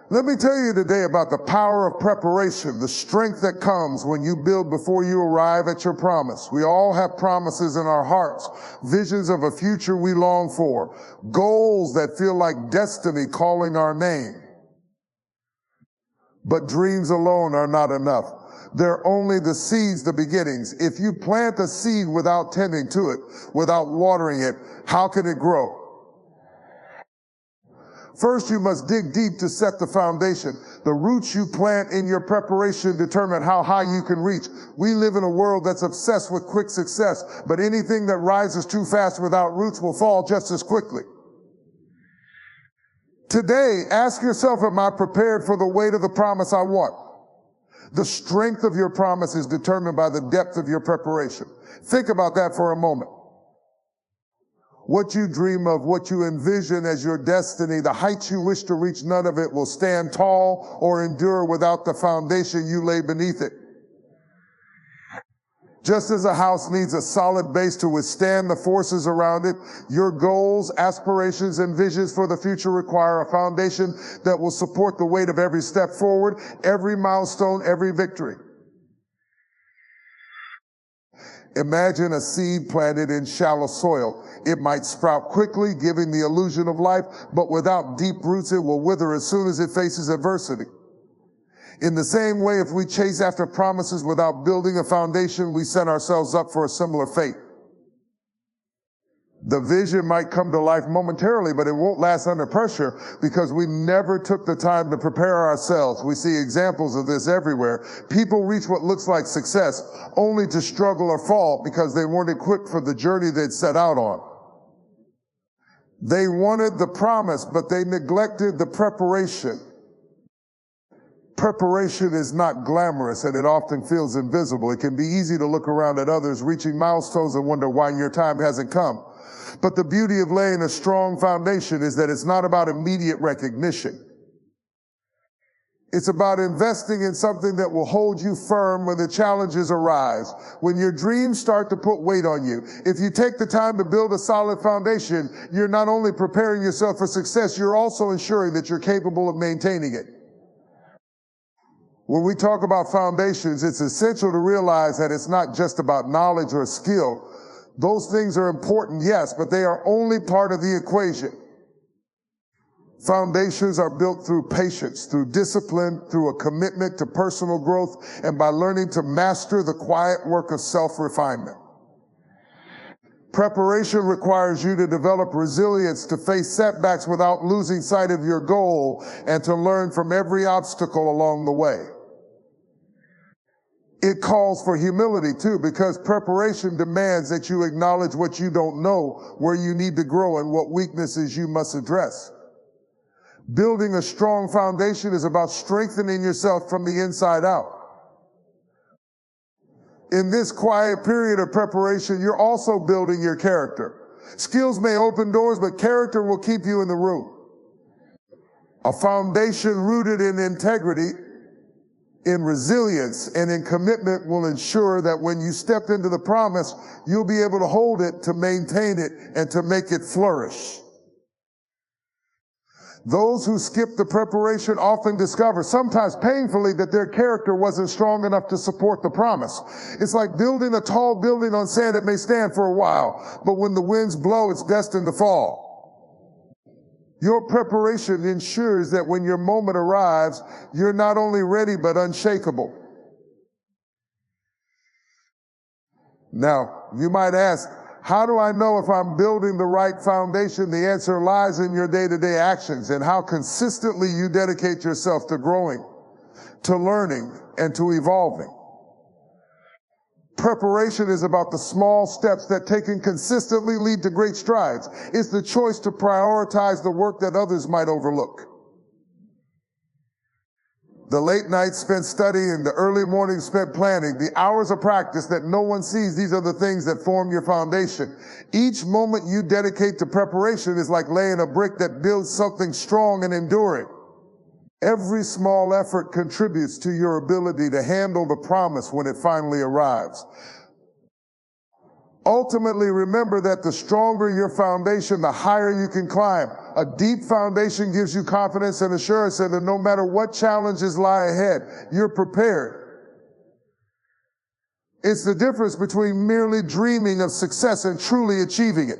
Let me tell you today about the power of preparation, the strength that comes when you build before you arrive at your promise. We all have promises in our hearts, visions of a future we long for, goals that feel like destiny calling our name. But dreams alone are not enough. They're only the seeds, the beginnings. If you plant a seed without tending to it, without watering it, how can it grow? First, you must dig deep to set the foundation. The roots you plant in your preparation determine how high you can reach. We live in a world that's obsessed with quick success, but anything that rises too fast without roots will fall just as quickly. Today, ask yourself, am I prepared for the weight of the promise I want? The strength of your promise is determined by the depth of your preparation. Think about that for a moment. What you dream of, what you envision as your destiny, the heights you wish to reach, none of it will stand tall or endure without the foundation you lay beneath it. Just as a house needs a solid base to withstand the forces around it, your goals, aspirations, and visions for the future require a foundation that will support the weight of every step forward, every milestone, every victory. Imagine a seed planted in shallow soil. It might sprout quickly, giving the illusion of life, but without deep roots, it will wither as soon as it faces adversity. In the same way, if we chase after promises without building a foundation, we set ourselves up for a similar fate. The vision might come to life momentarily, but it won't last under pressure because we never took the time to prepare ourselves. We see examples of this everywhere. People reach what looks like success only to struggle or fall because they weren't equipped for the journey they'd set out on. They wanted the promise, but they neglected the preparation. Preparation is not glamorous, and it often feels invisible. It can be easy to look around at others reaching milestones and wonder why your time hasn't come. But the beauty of laying a strong foundation is that it's not about immediate recognition. It's about investing in something that will hold you firm when the challenges arise, when your dreams start to put weight on you. If you take the time to build a solid foundation, you're not only preparing yourself for success, you're also ensuring that you're capable of maintaining it. When we talk about foundations, it's essential to realize that it's not just about knowledge or skill. Those things are important, yes, but they are only part of the equation. Foundations are built through patience, through discipline, through a commitment to personal growth, and by learning to master the quiet work of self-refinement. Preparation requires you to develop resilience to face setbacks without losing sight of your goal and to learn from every obstacle along the way. It calls for humility too, because preparation demands that you acknowledge what you don't know, where you need to grow, and what weaknesses you must address. Building a strong foundation is about strengthening yourself from the inside out. In this quiet period of preparation, you're also building your character. Skills may open doors, but character will keep you in the room. A foundation rooted in integrity, in resilience, and in commitment will ensure that when you step into the promise, you'll be able to hold it, to maintain it, and to make it flourish. Those who skip the preparation often discover, sometimes painfully, that their character wasn't strong enough to support the promise. It's like building a tall building on sand. It may stand for a while, but when the winds blow, it's destined to fall. Your preparation ensures that when your moment arrives, you're not only ready, but unshakable. Now, you might ask, how do I know if I'm building the right foundation? The answer lies in your day-to-day actions and how consistently you dedicate yourself to growing, to learning, and to evolving. Preparation is about the small steps that taken consistently lead to great strides. It's the choice to prioritize the work that others might overlook. The late nights spent studying, the early mornings spent planning, the hours of practice that no one sees, these are the things that form your foundation. Each moment you dedicate to preparation is like laying a brick that builds something strong and enduring. Every small effort contributes to your ability to handle the promise when it finally arrives. Ultimately, remember that the stronger your foundation, the higher you can climb. A deep foundation gives you confidence and assurance that no matter what challenges lie ahead, you're prepared. It's the difference between merely dreaming of success and truly achieving it.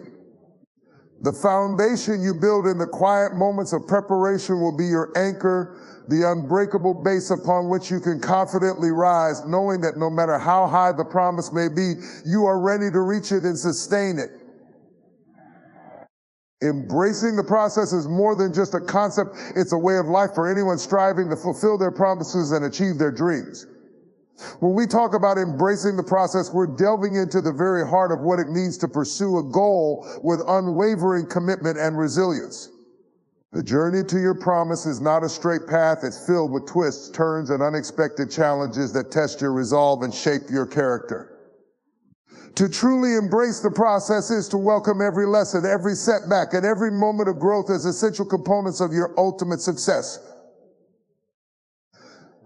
The foundation you build in the quiet moments of preparation will be your anchor, the unbreakable base upon which you can confidently rise, knowing that no matter how high the promise may be, you are ready to reach it and sustain it. Embracing the process is more than just a concept, it's a way of life for anyone striving to fulfill their promises and achieve their dreams. When we talk about embracing the process, we're delving into the very heart of what it means to pursue a goal with unwavering commitment and resilience. The journey to your promise is not a straight path. It's filled with twists, turns, and unexpected challenges that test your resolve and shape your character. To truly embrace the process is to welcome every lesson, every setback, and every moment of growth as essential components of your ultimate success.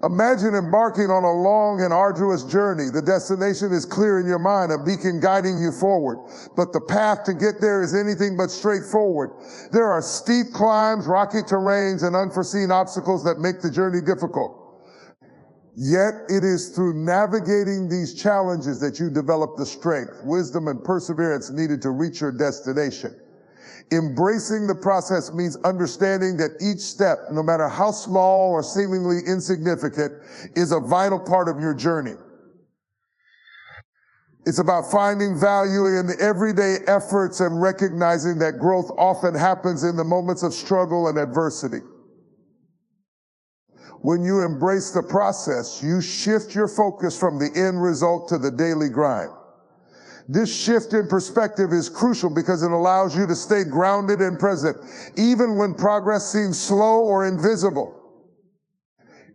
Imagine embarking on a long and arduous journey. The destination is clear in your mind, a beacon guiding you forward. But the path to get there is anything but straightforward. There are steep climbs, rocky terrains, and unforeseen obstacles that make the journey difficult. Yet it is through navigating these challenges that you develop the strength, wisdom, and perseverance needed to reach your destination. Embracing the process means understanding that each step, no matter how small or seemingly insignificant, is a vital part of your journey. It's about finding value in the everyday efforts and recognizing that growth often happens in the moments of struggle and adversity. When you embrace the process, you shift your focus from the end result to the daily grind. This shift in perspective is crucial because it allows you to stay grounded and present, even when progress seems slow or invisible.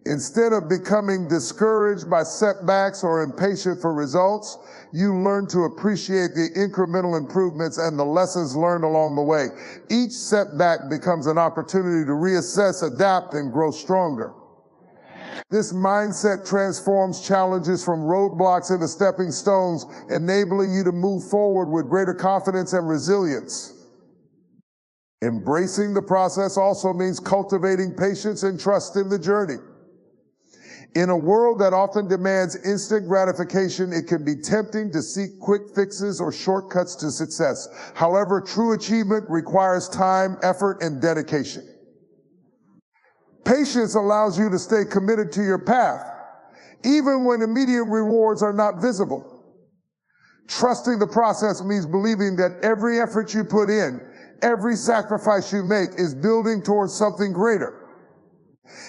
Instead of becoming discouraged by setbacks or impatient for results, you learn to appreciate the incremental improvements and the lessons learned along the way. Each setback becomes an opportunity to reassess, adapt, and grow stronger. This mindset transforms challenges from roadblocks into stepping stones, enabling you to move forward with greater confidence and resilience. Embracing the process also means cultivating patience and trust in the journey. In a world that often demands instant gratification, it can be tempting to seek quick fixes or shortcuts to success. However, true achievement requires time, effort, and dedication. Patience allows you to stay committed to your path, even when immediate rewards are not visible. Trusting the process means believing that every effort you put in, every sacrifice you make is building towards something greater.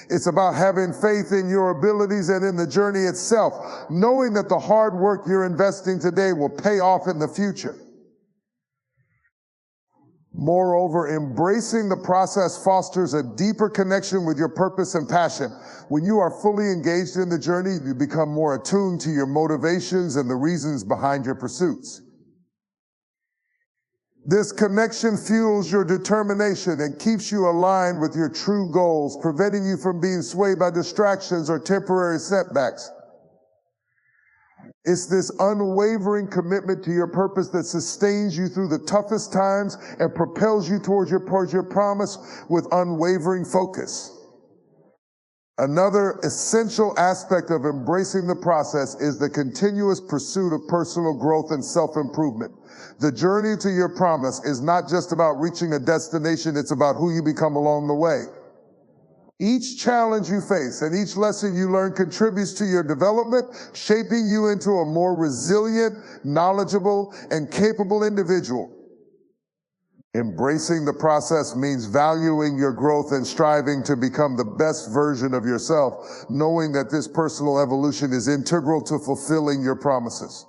It's about having faith in your abilities and in the journey itself, knowing that the hard work you're investing today will pay off in the future. Moreover, embracing the process fosters a deeper connection with your purpose and passion. When you are fully engaged in the journey, you become more attuned to your motivations and the reasons behind your pursuits. This connection fuels your determination and keeps you aligned with your true goals, preventing you from being swayed by distractions or temporary setbacks. It's this unwavering commitment to your purpose that sustains you through the toughest times and propels you towards your promise with unwavering focus. Another essential aspect of embracing the process is the continuous pursuit of personal growth and self-improvement. The journey to your promise is not just about reaching a destination, it's about who you become along the way. Each challenge you face and each lesson you learn contributes to your development, shaping you into a more resilient, knowledgeable, and capable individual. Embracing the process means valuing your growth and striving to become the best version of yourself, knowing that this personal evolution is integral to fulfilling your promises.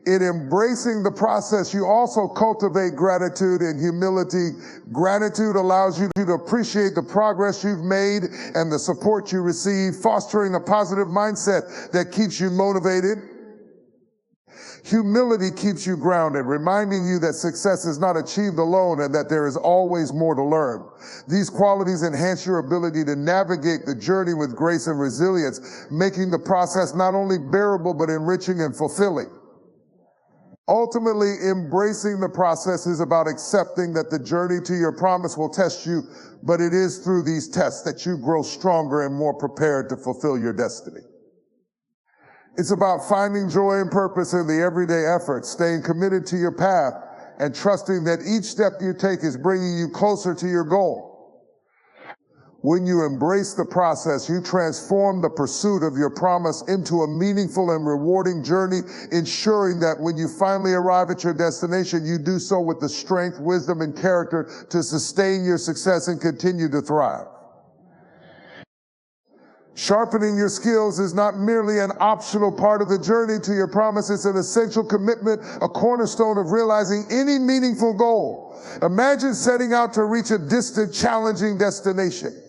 In embracing the process, you also cultivate gratitude and humility. Gratitude allows you to appreciate the progress you've made and the support you receive, fostering a positive mindset that keeps you motivated. Humility keeps you grounded, reminding you that success is not achieved alone and that there is always more to learn. These qualities enhance your ability to navigate the journey with grace and resilience, making the process not only bearable but enriching and fulfilling. Ultimately, embracing the process is about accepting that the journey to your promise will test you, but it is through these tests that you grow stronger and more prepared to fulfill your destiny. It's about finding joy and purpose in the everyday effort, staying committed to your path, and trusting that each step you take is bringing you closer to your goal. When you embrace the process, you transform the pursuit of your promise into a meaningful and rewarding journey, ensuring that when you finally arrive at your destination, you do so with the strength, wisdom, and character to sustain your success and continue to thrive. Sharpening your skills is not merely an optional part of the journey to your promise. It's an essential commitment, a cornerstone of realizing any meaningful goal. Imagine setting out to reach a distant, challenging destination.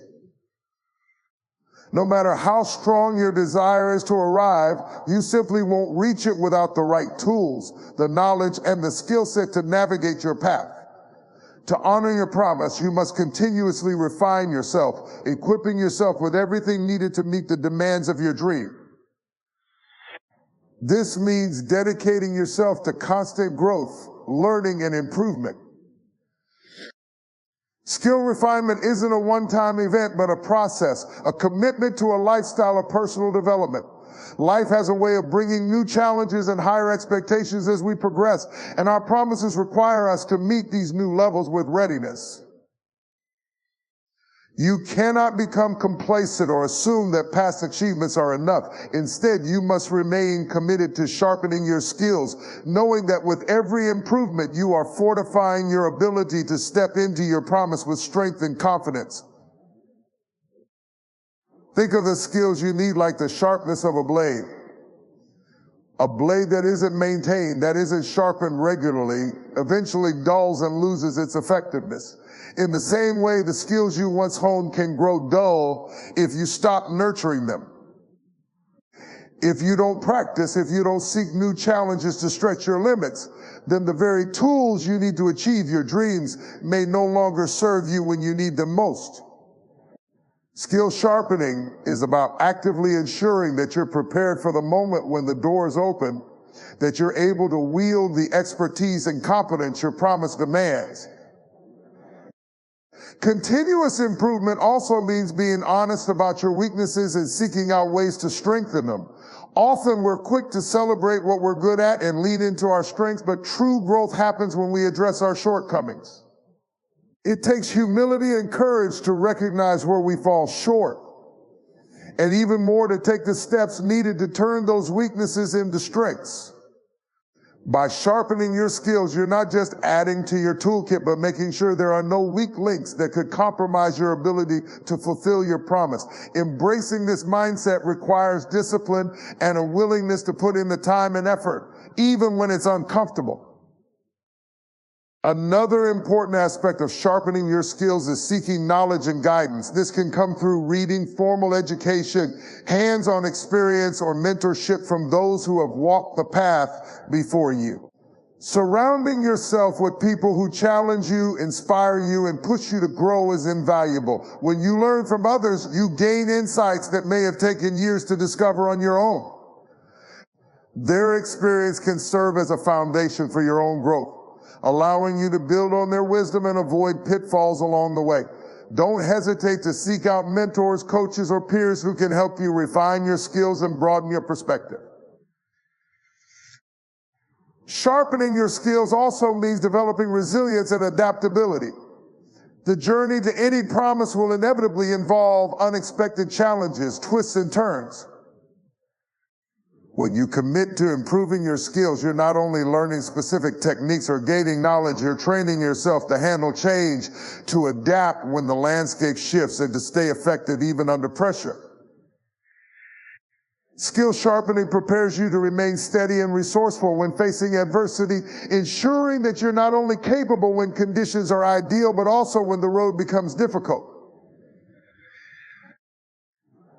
No matter how strong your desire is to arrive, you simply won't reach it without the right tools, the knowledge, and the skill set to navigate your path. To honor your promise, you must continuously refine yourself, equipping yourself with everything needed to meet the demands of your dream. This means dedicating yourself to constant growth, learning, and improvement. Skill refinement isn't a one-time event, but a process, a commitment to a lifestyle of personal development. Life has a way of bringing new challenges and higher expectations as we progress, and our promises require us to meet these new levels with readiness. You cannot become complacent or assume that past achievements are enough. Instead, you must remain committed to sharpening your skills, knowing that with every improvement, you are fortifying your ability to step into your promise with strength and confidence. Think of the skills you need like the sharpness of a blade. A blade that isn't maintained, that isn't sharpened regularly, eventually dulls and loses its effectiveness. In the same way, the skills you once honed can grow dull if you stop nurturing them. If you don't practice, if you don't seek new challenges to stretch your limits, then the very tools you need to achieve your dreams may no longer serve you when you need them most. Skill sharpening is about actively ensuring that you're prepared for the moment when the doors open, that you're able to wield the expertise and competence your promise demands. Continuous improvement also means being honest about your weaknesses and seeking out ways to strengthen them. Often we're quick to celebrate what we're good at and lean into our strengths, but true growth happens when we address our shortcomings. It takes humility and courage to recognize where we fall short, and even more to take the steps needed to turn those weaknesses into strengths. By sharpening your skills, you're not just adding to your toolkit, but making sure there are no weak links that could compromise your ability to fulfill your promise. Embracing this mindset requires discipline and a willingness to put in the time and effort, even when it's uncomfortable. Another important aspect of sharpening your skills is seeking knowledge and guidance. This can come through reading, formal education, hands-on experience, or mentorship from those who have walked the path before you. Surrounding yourself with people who challenge you, inspire you, and push you to grow is invaluable. When you learn from others, you gain insights that may have taken years to discover on your own. Their experience can serve as a foundation for your own growth, allowing you to build on their wisdom and avoid pitfalls along the way. Don't hesitate to seek out mentors, coaches, or peers who can help you refine your skills and broaden your perspective. Sharpening your skills also means developing resilience and adaptability. The journey to any promise will inevitably involve unexpected challenges, twists, and turns. When you commit to improving your skills, you're not only learning specific techniques or gaining knowledge, you're training yourself to handle change, to adapt when the landscape shifts, and to stay effective even under pressure. Skill sharpening prepares you to remain steady and resourceful when facing adversity, ensuring that you're not only capable when conditions are ideal, but also when the road becomes difficult.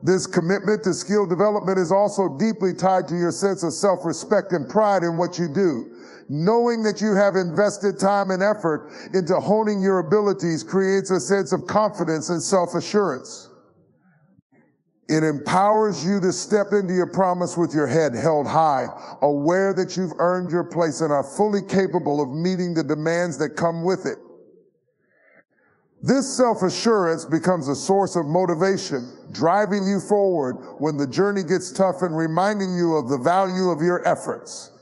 This commitment to skill development is also deeply tied to your sense of self-respect and pride in what you do. Knowing that you have invested time and effort into honing your abilities creates a sense of confidence and self-assurance. It empowers you to step into your promise with your head held high, aware that you've earned your place and are fully capable of meeting the demands that come with it. This self-assurance becomes a source of motivation, driving you forward when the journey gets tough and reminding you of the value of your efforts.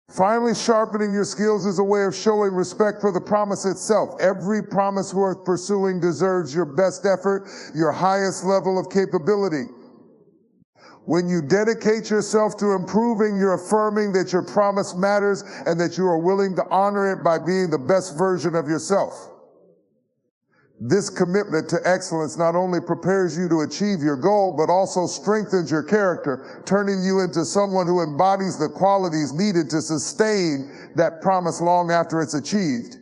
Finally, sharpening your skills is a way of showing respect for the promise itself. Every promise worth pursuing deserves your best effort, your highest level of capability. When you dedicate yourself to improving, you're affirming that your promise matters and that you are willing to honor it by being the best version of yourself. This commitment to excellence not only prepares you to achieve your goal, but also strengthens your character, turning you into someone who embodies the qualities needed to sustain that promise long after it's achieved.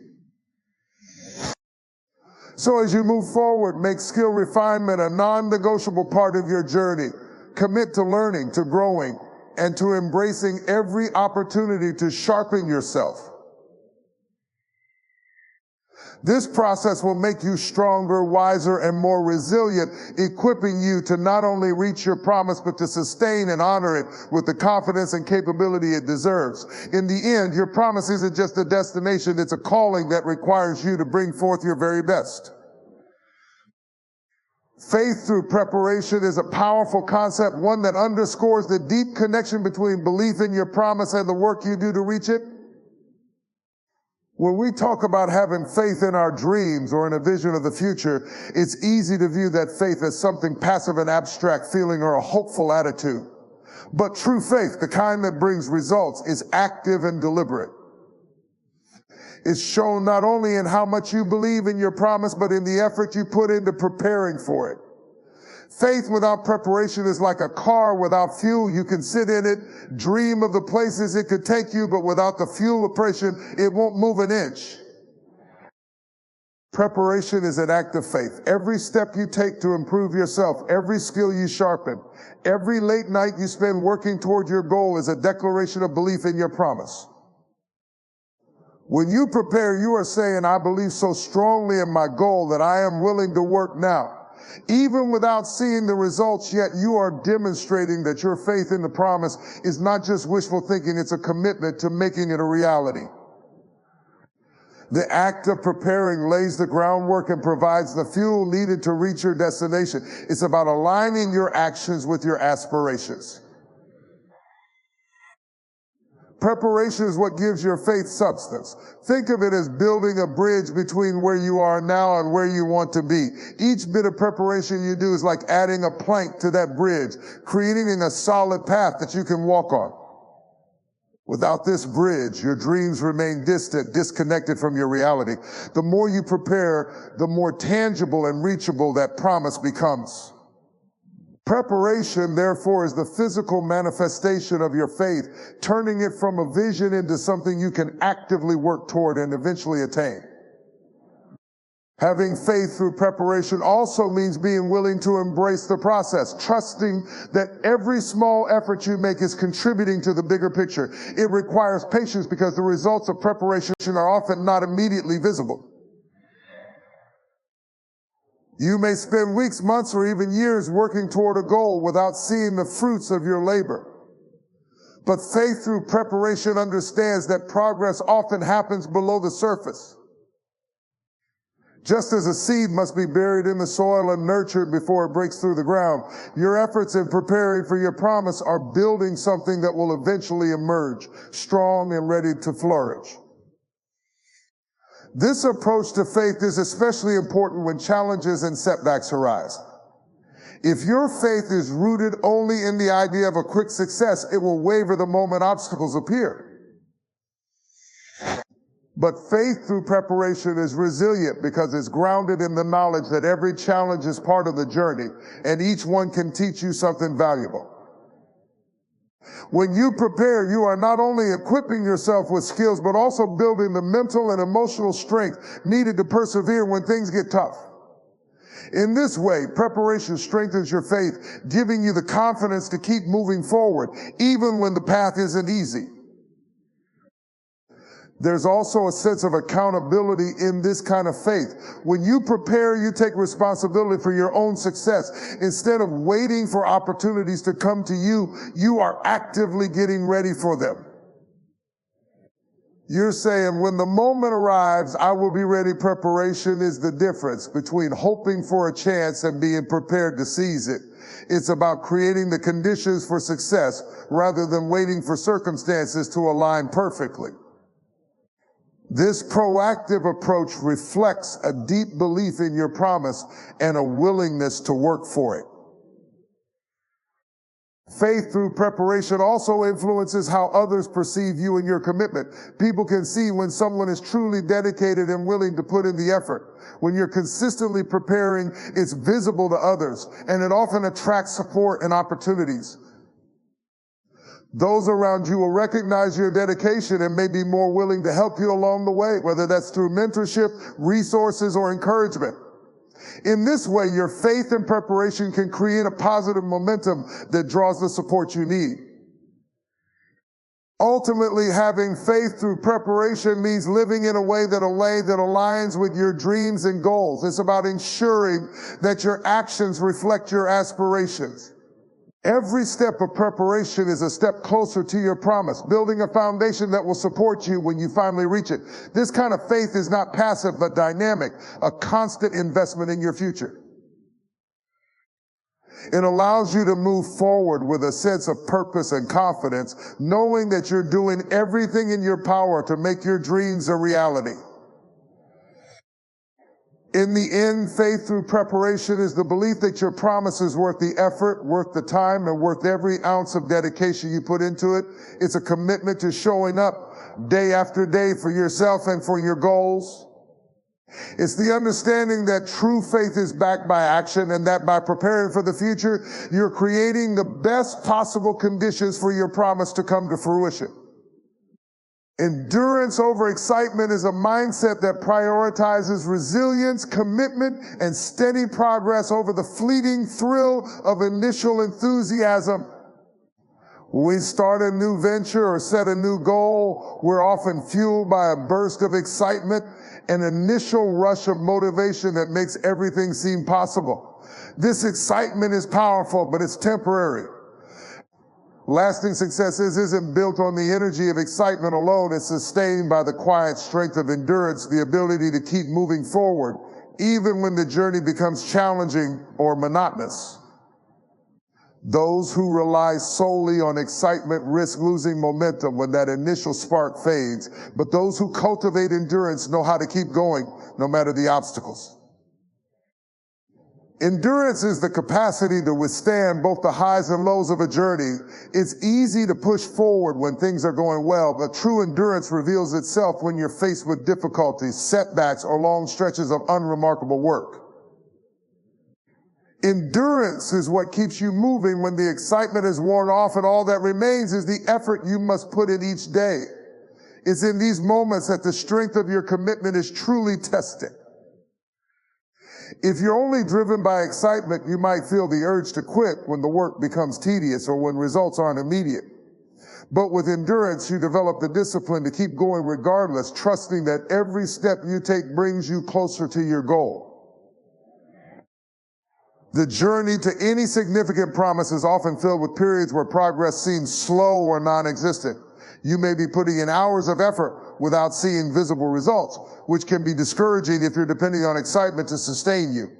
So as you move forward, make skill refinement a non-negotiable part of your journey. Commit to learning, to growing, and to embracing every opportunity to sharpen yourself. This process will make you stronger, wiser, and more resilient, equipping you to not only reach your promise, but to sustain and honor it with the confidence and capability it deserves. In the end, your promise isn't just a destination, it's a calling that requires you to bring forth your very best. Faith through preparation is a powerful concept, one that underscores the deep connection between belief in your promise and the work you do to reach it. When we talk about having faith in our dreams or in a vision of the future, it's easy to view that faith as something passive and abstract feeling or a hopeful attitude. But true faith, the kind that brings results, is active and deliberate. It's shown not only in how much you believe in your promise, but in the effort you put into preparing for it. Faith without preparation is like a car without fuel. You can sit in it, dream of the places it could take you, but without the fuel oppression, it won't move an inch. Preparation is an act of faith. Every step you take to improve yourself, every skill you sharpen, every late night you spend working toward your goal is a declaration of belief in your promise. When you prepare, you are saying, I believe so strongly in my goal that I am willing to work now. Even without seeing the results yet, you are demonstrating that your faith in the promise is not just wishful thinking, it's a commitment to making it a reality. The act of preparing lays the groundwork and provides the fuel needed to reach your destination. It's about aligning your actions with your aspirations. Preparation is what gives your faith substance. Think of it as building a bridge between where you are now and where you want to be. Each bit of preparation you do is like adding a plank to that bridge, creating a solid path that you can walk on. Without this bridge, your dreams remain distant, disconnected from your reality. The more you prepare, the more tangible and reachable that promise becomes. Preparation, therefore, is the physical manifestation of your faith, turning it from a vision into something you can actively work toward and eventually attain. Having faith through preparation also means being willing to embrace the process, trusting that every small effort you make is contributing to the bigger picture. It requires patience because the results of preparation are often not immediately visible. You may spend weeks, months, or even years working toward a goal without seeing the fruits of your labor. But faith through preparation understands that progress often happens below the surface. Just as a seed must be buried in the soil and nurtured before it breaks through the ground, your efforts in preparing for your promise are building something that will eventually emerge, strong and ready to flourish. This approach to faith is especially important when challenges and setbacks arise. If your faith is rooted only in the idea of a quick success, it will waver the moment obstacles appear. But faith through preparation is resilient because it's grounded in the knowledge that every challenge is part of the journey and each one can teach you something valuable. When you prepare, you are not only equipping yourself with skills, but also building the mental and emotional strength needed to persevere when things get tough. In this way, preparation strengthens your faith, giving you the confidence to keep moving forward, even when the path isn't easy. There's also a sense of accountability in this kind of faith. When you prepare, you take responsibility for your own success. Instead of waiting for opportunities to come to you, you are actively getting ready for them. You're saying, when the moment arrives, I will be ready. Preparation is the difference between hoping for a chance and being prepared to seize it. It's about creating the conditions for success rather than waiting for circumstances to align perfectly. This proactive approach reflects a deep belief in your promise and a willingness to work for it. Faith through preparation also influences how others perceive you and your commitment. People can see when someone is truly dedicated and willing to put in the effort. When you're consistently preparing, it's visible to others, and it often attracts support and opportunities. Those around you will recognize your dedication and may be more willing to help you along the way, whether that's through mentorship, resources, or encouragement. In this way, your faith and preparation can create a positive momentum that draws the support you need. Ultimately, having faith through preparation means living in a way that aligns with your dreams and goals. It's about ensuring that your actions reflect your aspirations. Every step of preparation is a step closer to your promise, building a foundation that will support you when you finally reach it. This kind of faith is not passive but dynamic, a constant investment in your future. It allows you to move forward with a sense of purpose and confidence, knowing that you're doing everything in your power to make your dreams a reality. In the end, faith through preparation is the belief that your promise is worth the effort, worth the time, and worth every ounce of dedication you put into it. It's a commitment to showing up day after day for yourself and for your goals. It's the understanding that true faith is backed by action, and that by preparing for the future, you're creating the best possible conditions for your promise to come to fruition. Endurance over excitement is a mindset that prioritizes resilience, commitment, and steady progress over the fleeting thrill of initial enthusiasm. When we start a new venture or set a new goal, we're often fueled by a burst of excitement, an initial rush of motivation that makes everything seem possible. This excitement is powerful, but it's temporary. Lasting success isn't built on the energy of excitement alone. It's sustained by the quiet strength of endurance, the ability to keep moving forward, even when the journey becomes challenging or monotonous. Those who rely solely on excitement risk losing momentum when that initial spark fades, but those who cultivate endurance know how to keep going no matter the obstacles. Endurance is the capacity to withstand both the highs and lows of a journey. It's easy to push forward when things are going well, but true endurance reveals itself when you're faced with difficulties, setbacks, or long stretches of unremarkable work. Endurance is what keeps you moving when the excitement is worn off, and all that remains is the effort you must put in each day. It's in these moments that the strength of your commitment is truly tested. If you're only driven by excitement, you might feel the urge to quit when the work becomes tedious or when results aren't immediate. But with endurance, you develop the discipline to keep going regardless, trusting that every step you take brings you closer to your goal. The journey to any significant promise is often filled with periods where progress seems slow or non-existent. You may be putting in hours of effort without seeing visible results, which can be discouraging if you're depending on excitement to sustain you.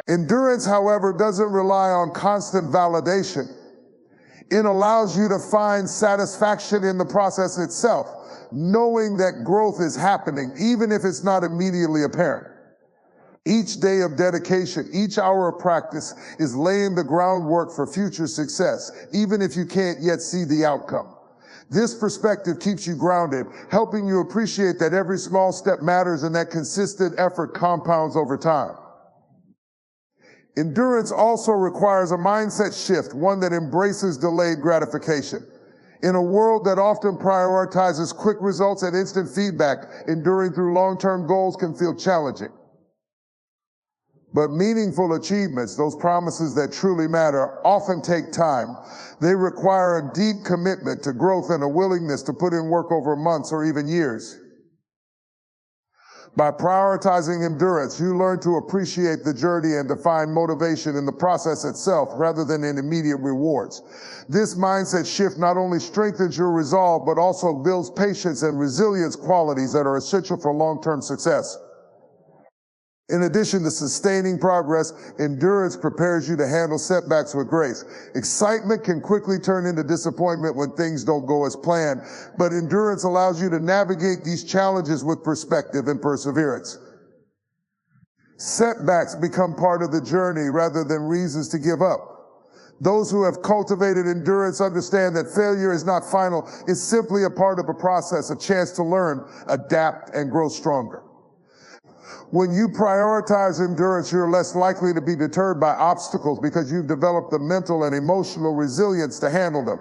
Endurance, however, doesn't rely on constant validation. It allows you to find satisfaction in the process itself, knowing that growth is happening, even if it's not immediately apparent. Each day of dedication, each hour of practice is laying the groundwork for future success, even if you can't yet see the outcome. This perspective keeps you grounded, helping you appreciate that every small step matters and that consistent effort compounds over time. Endurance also requires a mindset shift, one that embraces delayed gratification. In a world that often prioritizes quick results and instant feedback, enduring through long-term goals can feel challenging. But meaningful achievements, those promises that truly matter, often take time. They require a deep commitment to growth and a willingness to put in work over months or even years. By prioritizing endurance, you learn to appreciate the journey and to find motivation in the process itself rather than in immediate rewards. This mindset shift not only strengthens your resolve, but also builds patience and resilience qualities that are essential for long-term success. In addition to sustaining progress, endurance prepares you to handle setbacks with grace. Excitement can quickly turn into disappointment when things don't go as planned, but endurance allows you to navigate these challenges with perspective and perseverance. Setbacks become part of the journey rather than reasons to give up. Those who have cultivated endurance understand that failure is not final. It's simply a part of a process, a chance to learn, adapt, and grow stronger. When you prioritize endurance, you're less likely to be deterred by obstacles because you've developed the mental and emotional resilience to handle them.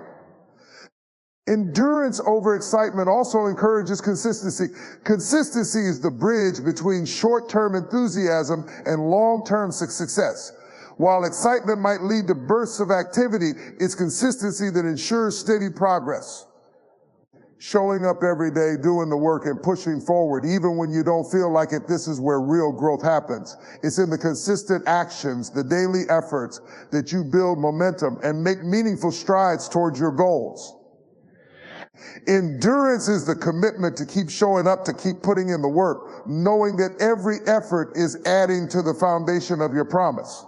Endurance over excitement also encourages consistency. Consistency is the bridge between short-term enthusiasm and long-term success. While excitement might lead to bursts of activity, it's consistency that ensures steady progress. Showing up every day, doing the work, and pushing forward, even when you don't feel like it, this is where real growth happens. It's in the consistent actions, the daily efforts, that you build momentum and make meaningful strides towards your goals. Endurance is the commitment to keep showing up, to keep putting in the work, knowing that every effort is adding to the foundation of your promise.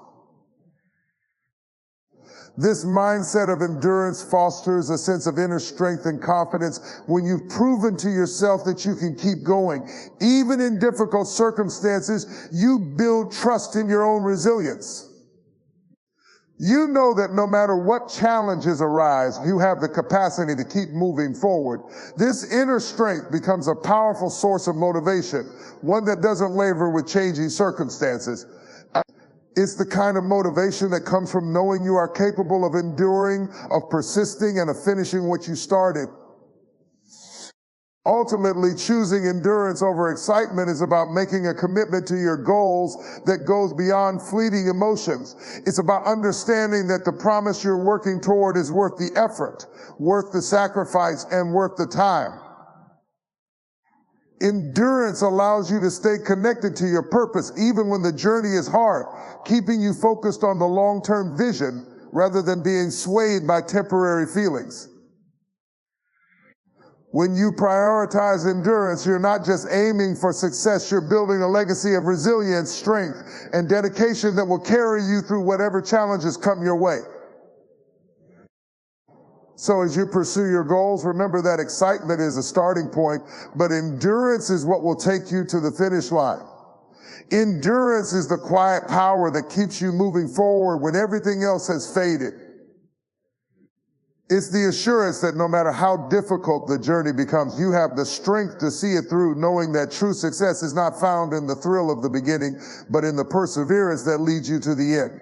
This mindset of endurance fosters a sense of inner strength and confidence when you've proven to yourself that you can keep going. Even in difficult circumstances, you build trust in your own resilience. You know that no matter what challenges arise, you have the capacity to keep moving forward. This inner strength becomes a powerful source of motivation, one that doesn't waver with changing circumstances. It's the kind of motivation that comes from knowing you are capable of enduring, of persisting, and of finishing what you started. Ultimately, choosing endurance over excitement is about making a commitment to your goals that goes beyond fleeting emotions. It's about understanding that the promise you're working toward is worth the effort, worth the sacrifice, and worth the time. Endurance allows you to stay connected to your purpose even when the journey is hard, keeping you focused on the long-term vision rather than being swayed by temporary feelings. When you prioritize endurance, you're not just aiming for success, you're building a legacy of resilience, strength, and dedication that will carry you through whatever challenges come your way. So as you pursue your goals, remember that excitement is a starting point, but endurance is what will take you to the finish line. Endurance is the quiet power that keeps you moving forward when everything else has faded. It's the assurance that no matter how difficult the journey becomes, you have the strength to see it through, knowing that true success is not found in the thrill of the beginning, but in the perseverance that leads you to the end.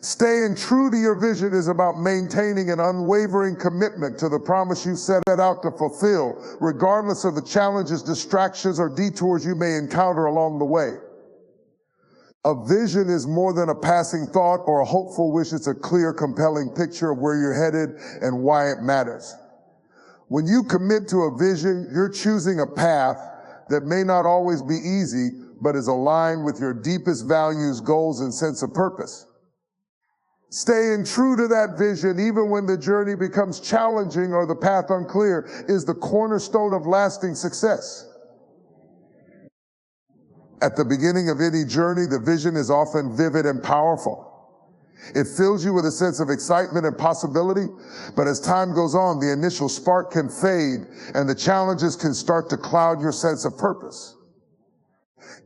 Staying true to your vision is about maintaining an unwavering commitment to the promise you set out to fulfill, regardless of the challenges, distractions, or detours you may encounter along the way. A vision is more than a passing thought or a hopeful wish. It's a clear, compelling picture of where you're headed and why it matters. When you commit to a vision, you're choosing a path that may not always be easy, but is aligned with your deepest values, goals, and sense of purpose. Staying true to that vision, even when the journey becomes challenging or the path unclear, is the cornerstone of lasting success. At the beginning of any journey, the vision is often vivid and powerful. It fills you with a sense of excitement and possibility, but as time goes on, the initial spark can fade and the challenges can start to cloud your sense of purpose.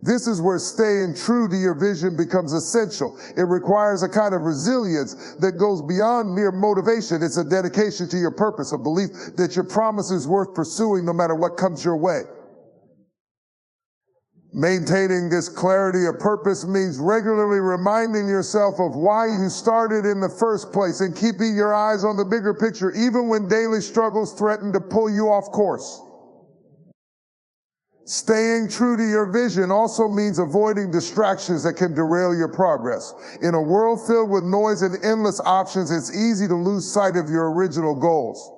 This is where staying true to your vision becomes essential. It requires a kind of resilience that goes beyond mere motivation. It's a dedication to your purpose, a belief that your promise is worth pursuing no matter what comes your way. Maintaining this clarity of purpose means regularly reminding yourself of why you started in the first place and keeping your eyes on the bigger picture, even when daily struggles threaten to pull you off course. Staying true to your vision also means avoiding distractions that can derail your progress. In a world filled with noise and endless options, it's easy to lose sight of your original goals.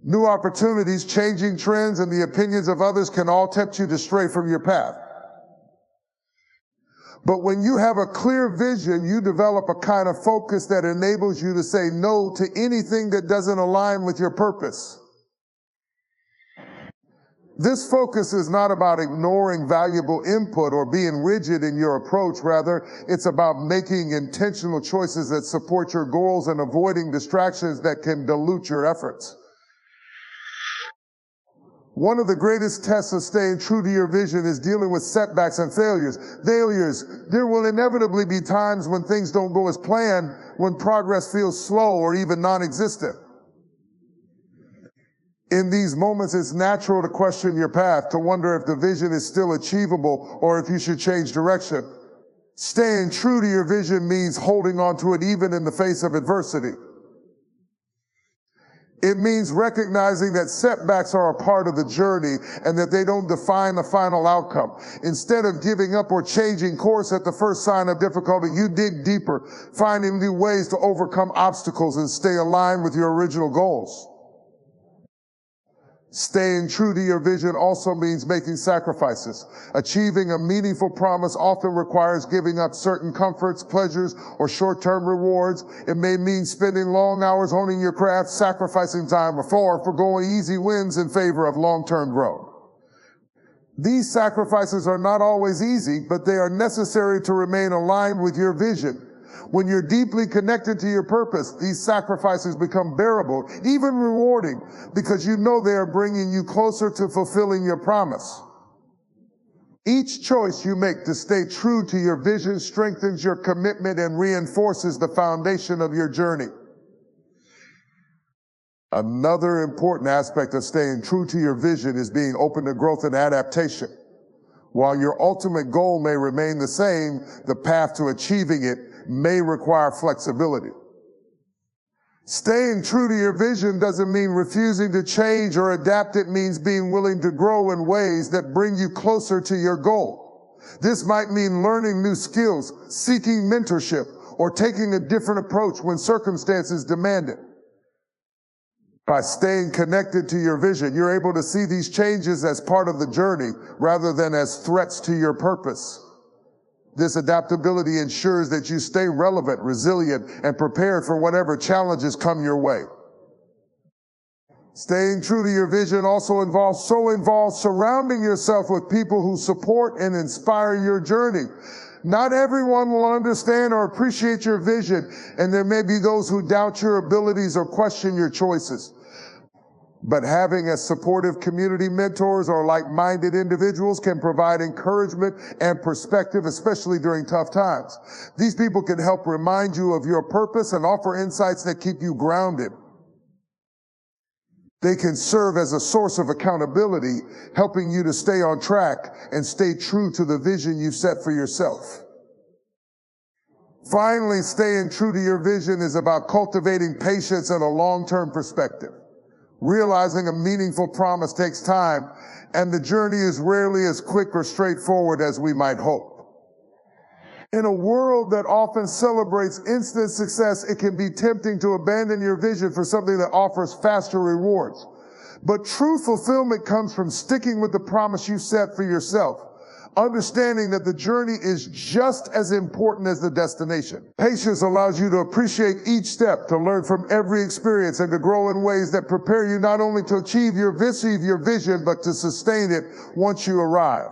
New opportunities, changing trends, and the opinions of others can all tempt you to stray from your path. But when you have a clear vision, you develop a kind of focus that enables you to say no to anything that doesn't align with your purpose. This focus is not about ignoring valuable input or being rigid in your approach. Rather, it's about making intentional choices that support your goals and avoiding distractions that can dilute your efforts. One of the greatest tests of staying true to your vision is dealing with setbacks and failures. There will inevitably be times when things don't go as planned, when progress feels slow or even non-existent. In these moments, it's natural to question your path, to wonder if the vision is still achievable or if you should change direction. Staying true to your vision means holding on to it even in the face of adversity. It means recognizing that setbacks are a part of the journey and that they don't define the final outcome. Instead of giving up or changing course at the first sign of difficulty, you dig deeper, finding new ways to overcome obstacles and stay aligned with your original goals. Staying true to your vision also means making sacrifices. Achieving a meaningful promise often requires giving up certain comforts, pleasures, or short-term rewards. It may mean spending long hours honing your craft, sacrificing time or forgoing easy wins in favor of long-term growth. These sacrifices are not always easy, but they are necessary to remain aligned with your vision. When you're deeply connected to your purpose, these sacrifices become bearable, even rewarding, because you know they are bringing you closer to fulfilling your promise. Each choice you make to stay true to your vision strengthens your commitment and reinforces the foundation of your journey. Another important aspect of staying true to your vision is being open to growth and adaptation. While your ultimate goal may remain the same, the path to achieving it may require flexibility. Staying true to your vision doesn't mean refusing to change or adapt. It means being willing to grow in ways that bring you closer to your goal. This might mean learning new skills, seeking mentorship, or taking a different approach when circumstances demand it. By staying connected to your vision, you're able to see these changes as part of the journey rather than as threats to your purpose. This adaptability ensures that you stay relevant, resilient, and prepared for whatever challenges come your way. Staying true to your vision also involves surrounding yourself with people who support and inspire your journey. Not everyone will understand or appreciate your vision, and there may be those who doubt your abilities or question your choices. But having a supportive community mentors or like-minded individuals can provide encouragement and perspective, especially during tough times. These people can help remind you of your purpose and offer insights that keep you grounded. They can serve as a source of accountability, helping you to stay on track and stay true to the vision you've set for yourself. Finally, staying true to your vision is about cultivating patience and a long-term perspective. Realizing a meaningful promise takes time, and the journey is rarely as quick or straightforward as we might hope. In a world that often celebrates instant success, it can be tempting to abandon your vision for something that offers faster rewards. But true fulfillment comes from sticking with the promise you set for yourself, understanding that the journey is just as important as the destination. Patience allows you to appreciate each step, to learn from every experience, and to grow in ways that prepare you not only to achieve your vision, but to sustain it once you arrive.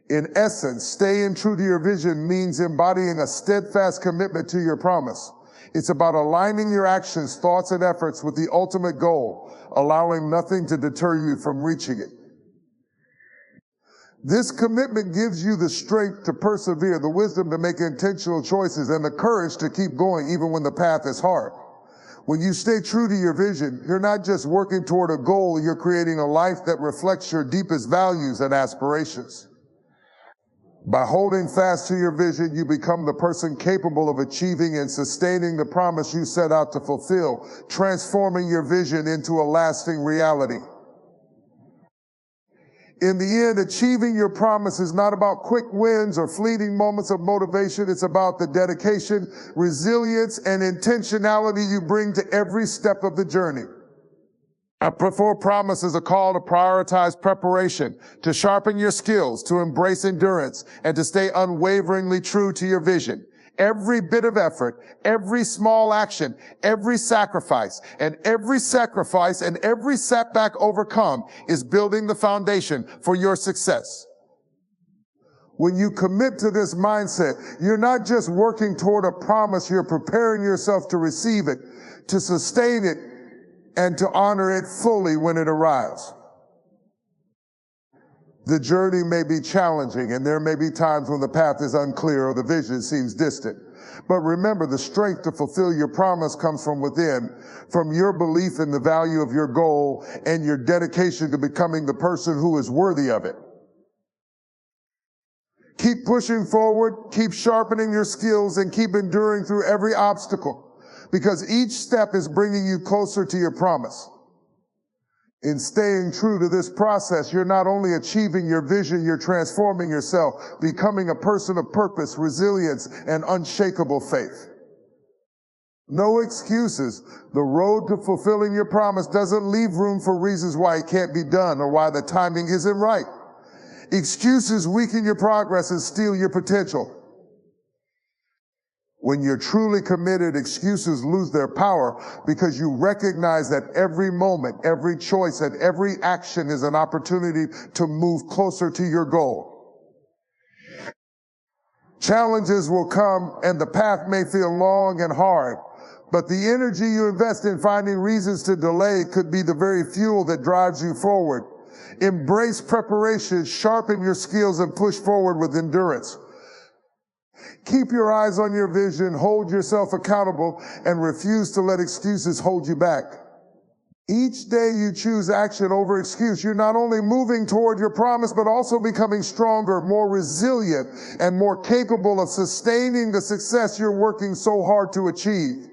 In essence, staying true to your vision means embodying a steadfast commitment to your promise. It's about aligning your actions, thoughts, and efforts with the ultimate goal, allowing nothing to deter you from reaching it. This commitment gives you the strength to persevere, the wisdom to make intentional choices, and the courage to keep going even when the path is hard. When you stay true to your vision, you're not just working toward a goal, you're creating a life that reflects your deepest values and aspirations. By holding fast to your vision, you become the person capable of achieving and sustaining the promise you set out to fulfill, transforming your vision into a lasting reality. In the end, achieving your promise is not about quick wins or fleeting moments of motivation. It's about the dedication, resilience, and intentionality you bring to every step of the journey. A before promise is a call to prioritize preparation, to sharpen your skills, to embrace endurance, and to stay unwaveringly true to your vision. Every bit of effort, every small action, every sacrifice, and every setback overcome is building the foundation for your success. When you commit to this mindset, you're not just working toward a promise, you're preparing yourself to receive it, to sustain it, and to honor it fully when it arrives. The journey may be challenging, and there may be times when the path is unclear or the vision seems distant. But remember, the strength to fulfill your promise comes from within, from your belief in the value of your goal and your dedication to becoming the person who is worthy of it. Keep pushing forward, keep sharpening your skills, and keep enduring through every obstacle, because each step is bringing you closer to your promise. In staying true to this process, you're not only achieving your vision, you're transforming yourself, becoming a person of purpose, resilience, and unshakable faith. No excuses. The road to fulfilling your promise doesn't leave room for reasons why it can't be done or why the timing isn't right. Excuses weaken your progress and steal your potential. When you're truly committed, excuses lose their power because you recognize that every moment, every choice, and every action is an opportunity to move closer to your goal. Challenges will come and the path may feel long and hard, but the energy you invest in finding reasons to delay could be the very fuel that drives you forward. Embrace preparation, sharpen your skills, and push forward with endurance. Keep your eyes on your vision, hold yourself accountable, and refuse to let excuses hold you back. Each day you choose action over excuse, you're not only moving toward your promise, but also becoming stronger, more resilient, and more capable of sustaining the success you're working so hard to achieve.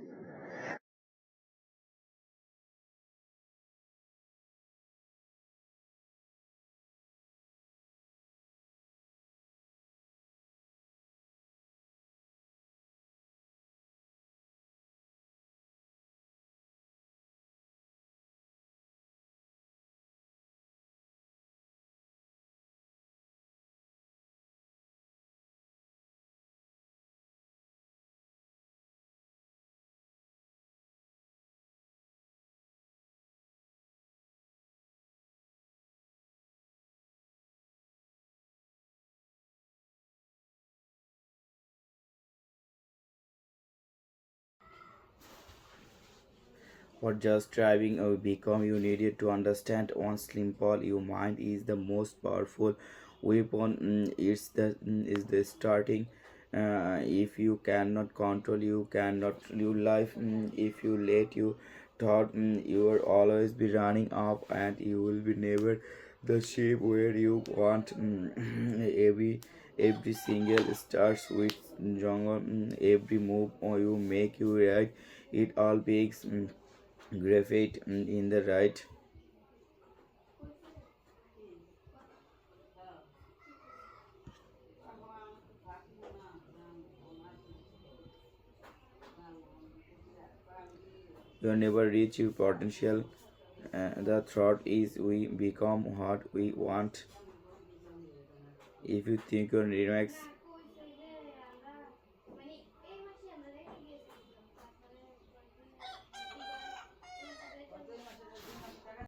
What just driving become you needed to understand one simple your mind is the most powerful weapon. Is the starting. If you cannot control, you cannot live life. If you let you thought, you will always be running up and you will be never the shape where you want. Every single starts with jungle. Every move you make you right, it all makes graphite in the right. You never reach your potential. The thought is we become what we want. If you think your remakes